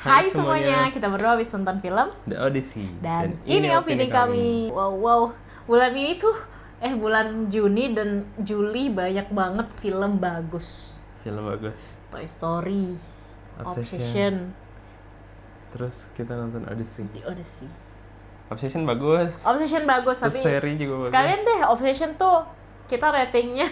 Hai semuanya, kita berdua habis nonton film The Odyssey. dan ini opini kami. Wow, bulan ini tuh bulan Juni dan Juli banyak banget film bagus. Film bagus. Toy Story, Obsession. Terus kita nonton Odyssey. The Odyssey. Obsession bagus. Terus tapi Fairy juga bagus. Sekalian deh Obsession tuh kita ratingnya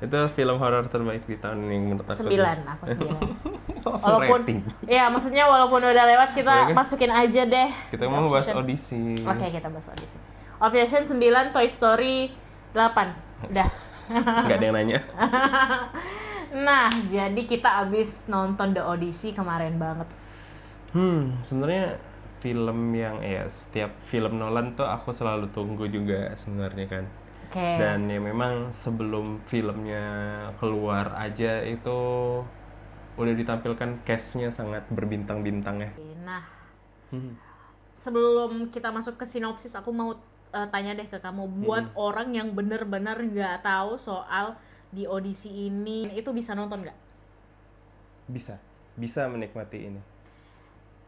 itu film horor terbaik di tahun yang menurut aku 9, aku 9. Walaupun rating. Ya maksudnya walaupun udah lewat kita masukin aja deh. Kita mau bahas Odyssey. Oke, kita bahas Odyssey. Obsession 9, Toy Story 8. Udah. Nggak ada yang nanya. Nah, jadi kita abis nonton The Odyssey kemarin banget. Sebenarnya film yang setiap film Nolan tuh aku selalu tunggu juga sebenarnya kan. Okay. Dan ya memang sebelum filmnya keluar aja itu udah ditampilkan cast-nya sangat berbintang-bintang ya. Nah, sebelum kita masuk ke sinopsis, aku mau tanya deh ke kamu, buat orang yang bener-bener nggak tahu soal The Odyssey ini, itu bisa nonton nggak? Bisa menikmati ini.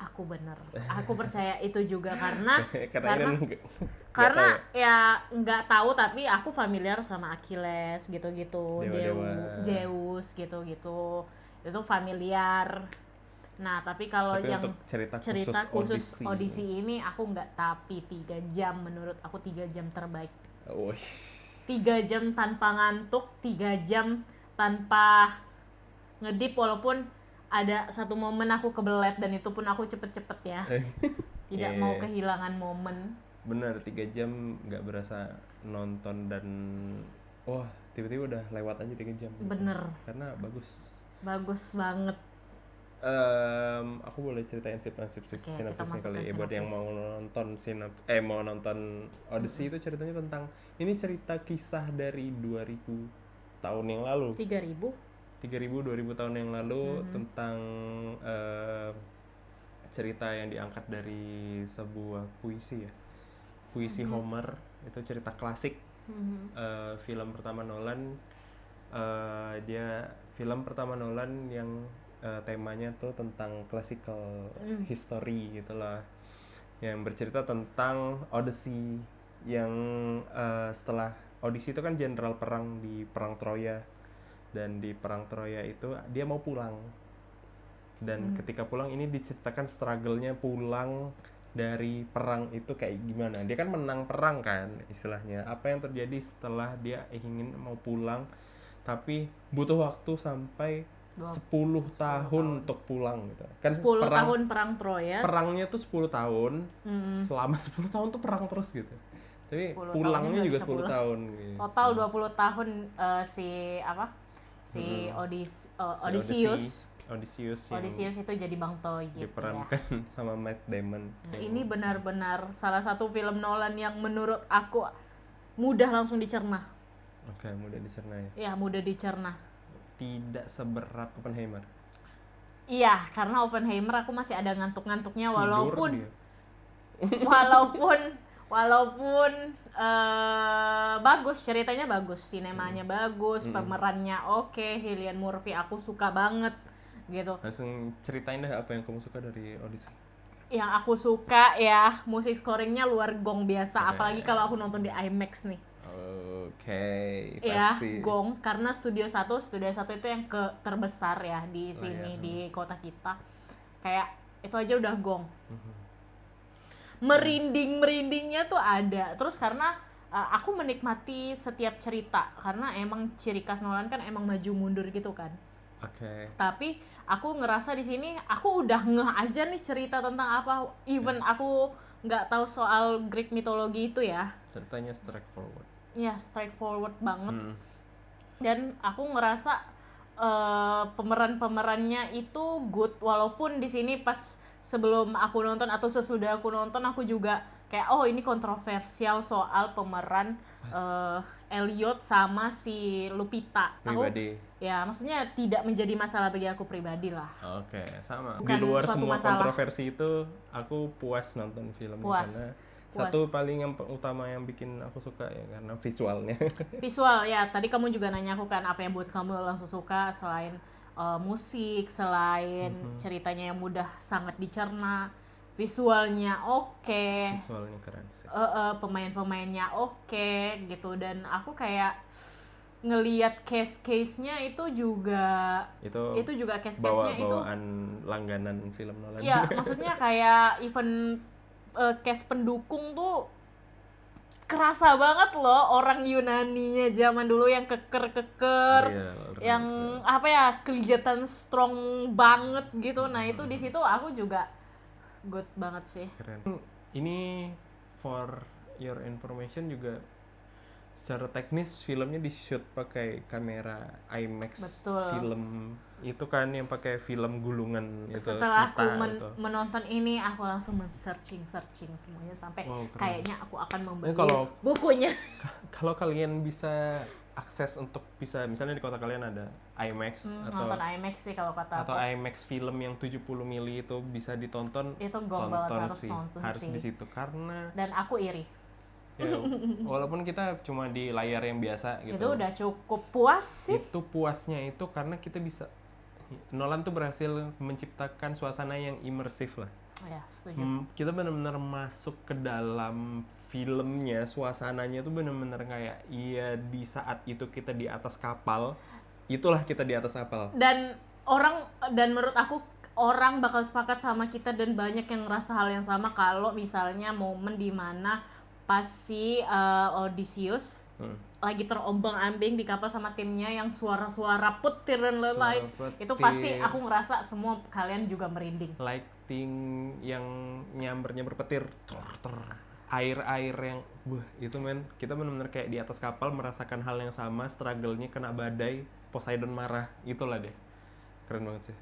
Aku percaya itu juga karena karena ya nggak tahu tapi aku familiar sama Achilles gitu-gitu, Zeus gitu-gitu, itu familiar. Nah tapi kalau yang cerita khusus Odyssey ini aku nggak, tapi 3 jam menurut aku 3 jam terbaik. 3 jam tanpa ngantuk, 3 jam tanpa ngedip, walaupun ada satu momen aku kebelet dan itu pun aku cepet-cepet ya. Tidak mau kehilangan momen. Bener, 3 jam nggak berasa nonton dan tiba-tiba udah lewat aja 3 jam. Bener. Karena bagus banget. Aku boleh ceritain sinopsisnya kali ya buat yang mau nonton Odyssey. Itu ceritanya tentang, ini cerita kisah dari 2000 tahun yang lalu. 2000 tahun yang lalu, tentang cerita yang diangkat dari sebuah puisi Homer. Itu cerita klasik. Film pertama Nolan, film pertama Nolan yang temanya tuh tentang classical history gitulah, yang bercerita tentang Odyssey, yang setelah Odyssey itu kan jenderal perang di perang Troya. Dan di perang Troya itu dia mau pulang. Dan ketika pulang ini diceritakan struggle-nya pulang dari perang itu kayak gimana. Dia kan menang perang kan istilahnya. Apa yang terjadi setelah dia ingin mau pulang tapi butuh waktu sampai 10 tahun untuk pulang gitu. Kan 10 tahun perang Troya. Perangnya tuh 10 tahun. Selama 10 tahun tuh perang terus gitu. Tapi pulangnya juga 10 tahun gitu. Total 20 tahun Odysseus itu jadi Bang Toy gitu. Diperankan sama Matt Damon. Ini benar-benar salah satu film Nolan yang menurut aku mudah langsung dicerna. Oke, mudah dicerna ya. Iya, mudah dicerna. Tidak seberat Oppenheimer. Iya, karena Oppenheimer aku masih ada ngantuk-ngantuknya walaupun bagus, ceritanya bagus, sinemanya bagus, pemerannya oke, Cillian Murphy aku suka banget gitu. Langsung ceritain deh apa yang kamu suka dari Odyssey. Yang aku suka ya musik scoringnya luar gong biasa, apalagi kalau aku nonton di IMAX nih. Pasti. Ya, gong, karena Studio 1 itu yang terbesar ya di sini di kota kita. Kayak itu aja udah gong. Merindingnya tuh ada. Terus karena aku menikmati setiap cerita karena emang ciri khas Nolan kan emang maju mundur gitu kan. Tapi aku ngerasa di sini aku udah ngeh aja nih cerita tentang apa. Even aku nggak tahu soal Greek mitologi itu ya. Ceritanya straightforward. Ya, straightforward banget. Dan aku ngerasa pemerannya itu good, walaupun di sini pas sebelum aku nonton atau sesudah aku nonton aku juga kayak ini kontroversial soal pemeran Elliot sama si Lupita. Pribadi. Ya, maksudnya tidak menjadi masalah bagi aku pribadi lah. Sama. Bukan di luar semua masalah. Kontroversi itu aku puas nonton filmnya karena satu paling yang utama yang bikin aku suka ya karena visualnya. Visual ya, tadi kamu juga nanya aku kan apa yang buat kamu langsung suka selain musik, selain ceritanya yang mudah sangat dicerna, visualnya oke. Visualnya keren sih. Pemain-pemainnya oke gitu, dan aku kayak ngelihat case-case-nya itu juga case-case-nya itu bawaan langganan film Nolan. Ya, maksudnya kayak even case pendukung tuh kerasa banget loh, orang Yunaninya zaman dulu yang keker-keker, yang apa ya, kelihatan strong banget gitu. Nah, itu di situ aku juga good banget sih. Keren. Ini for your information juga, secara teknis filmnya di-shoot pakai kamera IMAX. Betul. Film itu kan yang pakai film gulungan itu. Setelah aku menonton ini, aku langsung searching semuanya sampai kayaknya aku akan membeli bukunya. Kalau kalian bisa akses untuk misalnya di kota kalian ada IMAX atau nonton IMAX sih kalau kata atau aku. IMAX film yang 70 mili itu bisa ditonton. Itu gong banget, harus di situ karena. Dan aku iri. Ya, walaupun kita cuma di layar yang biasa gitu. Itu udah cukup puas sih. Itu puasnya itu karena kita bisa, Nolan tuh berhasil menciptakan suasana yang imersif lah. Ya, setuju. Kita benar-benar masuk ke dalam filmnya, suasananya tuh benar-benar kayak di saat itu kita di atas kapal, itulah kita di atas kapal. Dan menurut aku orang bakal sepakat sama kita dan banyak yang ngerasa hal yang sama kalau misalnya momen dimana pas si Odysseus lagi terombang-ambing di kapal sama timnya yang suara-suara petir dan lain-lain, itu pasti aku ngerasa semua kalian juga merinding. Lighting yang nyamber petir, air yang itu kita benar-benar kayak di atas kapal merasakan hal yang sama, struggle-nya kena badai, Poseidon marah, itulah deh. Keren banget sih.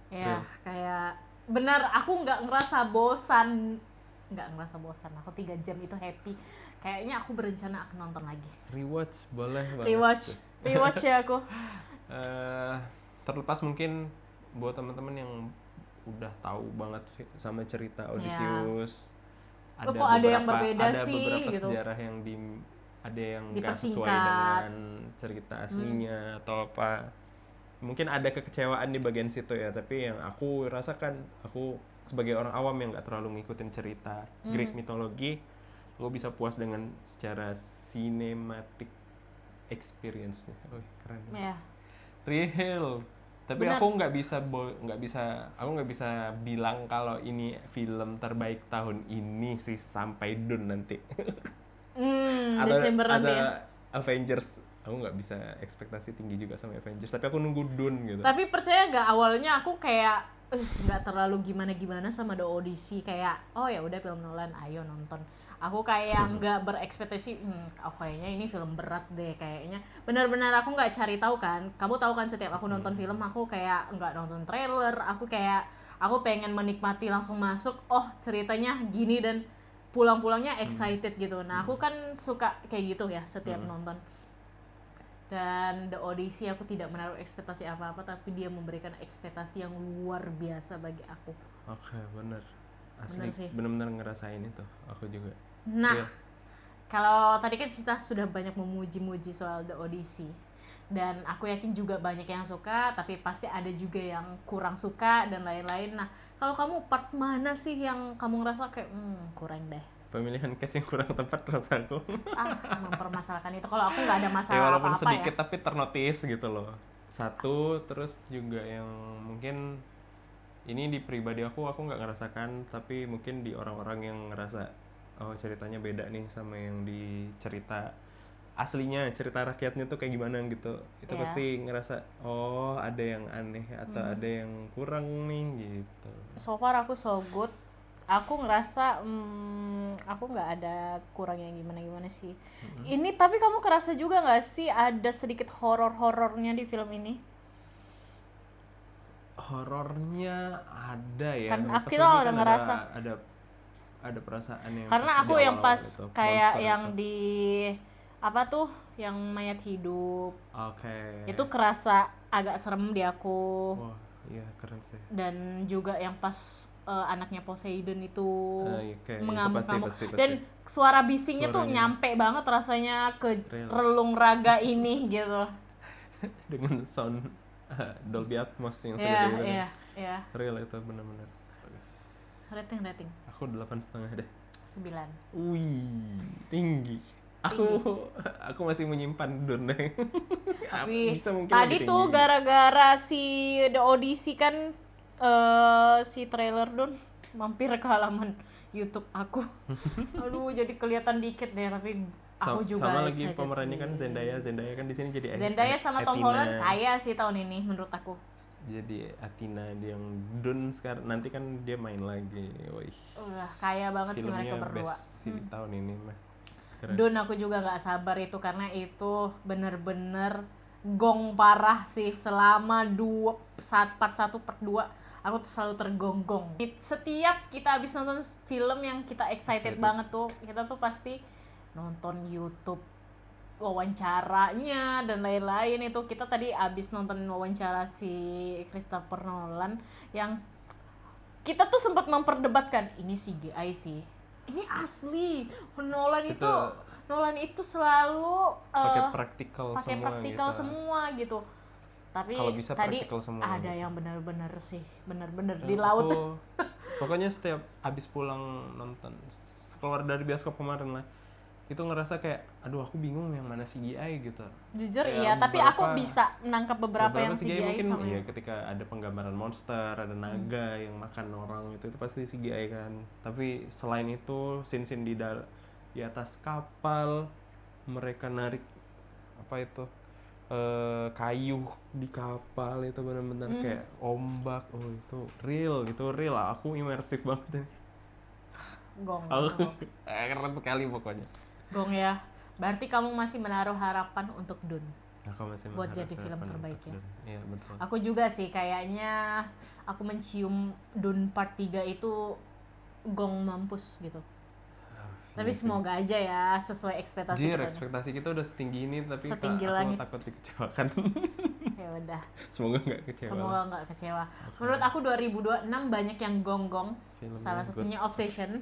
Ya, kayak benar aku nggak ngerasa bosan, aku 3 jam itu happy. Kayaknya aku berencana akan nonton lagi. Rewatch boleh banget. Rewatch ya aku. Terlepas mungkin buat teman-teman yang udah tahu banget sama cerita Odysseus, ada yang berbeda ada sih beberapa gitu. Sejarah yang ada yang nggak sesuai dengan cerita aslinya atau apa. Mungkin ada kekecewaan di bagian situ ya, tapi yang aku rasakan, aku sebagai orang awam yang nggak terlalu ngikutin cerita Greek mitologi, aku bisa puas dengan secara cinematic experience-nya. Keren. Yeah. Real. Tapi benar. Aku nggak bisa bilang kalau ini film terbaik tahun ini sih sampai Dune nanti. Desember nanti ya. Avengers, aku nggak bisa ekspektasi tinggi juga sama Avengers, tapi aku nunggu Dune gitu. Tapi percaya nggak, awalnya aku kayak nggak terlalu gimana sama The Odyssey, kayak oh ya udah film Nolan, ayo nonton. Aku kayak nggak berekspektasi, kayaknya ini film berat deh kayaknya. Benar-benar aku nggak cari tahu kan. Kamu tahu kan setiap aku nonton film aku kayak nggak nonton trailer. Aku pengen menikmati langsung masuk. Oh ceritanya gini dan pulang-pulangnya excited gitu. Nah aku kan suka kayak gitu ya setiap nonton. Dan The Odyssey aku tidak menaruh ekspektasi apa-apa, tapi dia memberikan ekspektasi yang luar biasa bagi aku. Oke, bener. Asli bener-bener ngerasain itu, aku juga. Nah, kalau tadi kan kita sudah banyak memuji-muji soal The Odyssey, dan aku yakin juga banyak yang suka, tapi pasti ada juga yang kurang suka dan lain-lain. Nah, kalau kamu part mana sih yang kamu ngerasa kayak kurang deh? Pemilihan cast yang kurang tepat rasaku. Mempermasalahkan itu. Kalau aku nggak ada masalah ya, walaupun apa-apa sedikit tapi ternotis gitu loh. Satu, terus juga yang mungkin ini di pribadi aku nggak ngerasakan, tapi mungkin di orang-orang yang ngerasa oh ceritanya beda nih sama yang di cerita aslinya, cerita rakyatnya tuh kayak gimana gitu. Itu pasti ngerasa oh ada yang aneh atau ada yang kurang nih gitu. So far aku so good. Aku ngerasa aku nggak ada kurang yang gimana sih. Ini tapi kamu kerasa juga nggak sih ada sedikit horornya di film ini? Horornya ada ya. Kan kita udah ngerasa ada perasaan yang. Karena aku yang pas gitu, kayak yang itu. Di apa tuh yang mayat hidup. Oke. Itu kerasa agak serem di aku. Wah, iya keren sih. Dan juga yang pas anaknya Poseidon itu mengamuk-ngamuk dan suara bisingnya tuh nyampe banget rasanya ke relung raga ini gitu. Dengan sound Dolby Atmos yang segede itu. Iya. Real itu benar-benar. Rating. Aku 8,5 deh. 9. Wih, tinggi. Aku masih menyimpan Dune. Tapi tadi tuh gara-gara si The Odyssey kan si trailer Dune mampir ke halaman YouTube aku. Aduh, jadi kelihatan dikit deh, tapi aku juga sama lagi pemerannya kan Zendaya kan di sini jadi Zendaya sama Tom Holland kaya sih tahun ini menurut aku. Jadi Athena dia yang Dune sekarang, nanti kan dia main lagi. Wih. Kaya banget sih mereka berdua. Sih tahun ini mah. Dune aku juga nggak sabar itu karena itu bener-bener gong parah sih selama part 1 part 2 aku tuh selalu tergonggong. Setiap kita habis nonton film yang kita excited banget tuh, kita tuh pasti nonton YouTube wawancaranya dan lain-lain. Itu kita tadi abis nonton wawancara si Christopher Nolan yang kita tuh sempat memperdebatkan ini CGI sih, ini asli. Nolan itu selalu pakai praktikal semua gitu. Tapi kalau bisa tadi semua ada gitu. Yang benar-benar di laut. Pokoknya setiap abis pulang nonton, keluar dari bioskop kemarin lah, itu ngerasa kayak aduh aku bingung yang mana CGI gitu. Jujur iya, tapi aku bisa menangkap beberapa yang CGI mungkin sama ya ketika ada penggambaran monster, ada naga yang makan orang, itu pasti CGI kan. Tapi selain itu scene-scene di atas kapal, mereka narik apa itu kayu di kapal, itu benar-benar kayak ombak. Itu real lah, aku imersif banget. Gong. Keren sekali pokoknya. Gong ya. Berarti kamu masih menaruh harapan untuk Dune. Aku masih buat jadi film terbaik ya. Iya, betul. Aku juga sih kayaknya aku mencium Dune part 3 itu gong mampus gitu. Tapi semoga aja ya sesuai ekspektasi kita. Ekspektasi kita udah setinggi ini, tapi setinggi aku takut dikecewakan. Ya udah. Semoga nggak kecewa. Okay. Menurut aku 2026 banyak yang gonggong. Salah satunya Obsession.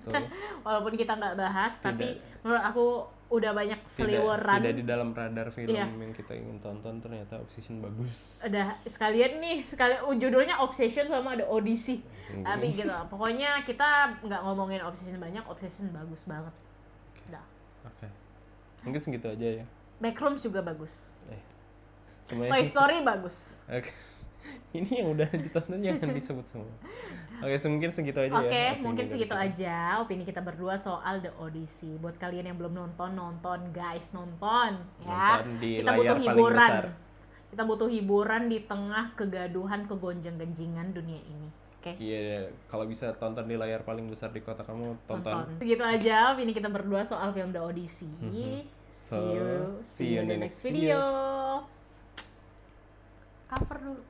Walaupun kita nggak bahas, tapi menurut aku udah banyak seliweran. Tidak di dalam radar film yang kita ingin tonton, ternyata Obsession bagus. Udah sekalian judulnya Obsession sama ada Odyssey. Tapi gitu, pokoknya kita nggak ngomongin Obsession banyak, Obsession bagus banget. Udah. Oke. Mungkin segitu aja ya. Backrooms juga bagus. Semuanya Toy Story bagus. Oke. Ini yang udah ditonton jangan disebut semua. Oke, mungkin segitu aja ya. Oke, mungkin segitu aja opini kita berdua soal The Odyssey. Buat kalian yang belum nonton guys, nonton ya. Kita butuh hiburan. Kita butuh hiburan di tengah kegaduhan, kegonjang-ganjingan dunia ini. Oke. Iya, kalau bisa tonton di layar paling besar di kota kamu, tonton. Segitu aja opini kita berdua soal film The Odyssey. See you in the next video. Cover dulu.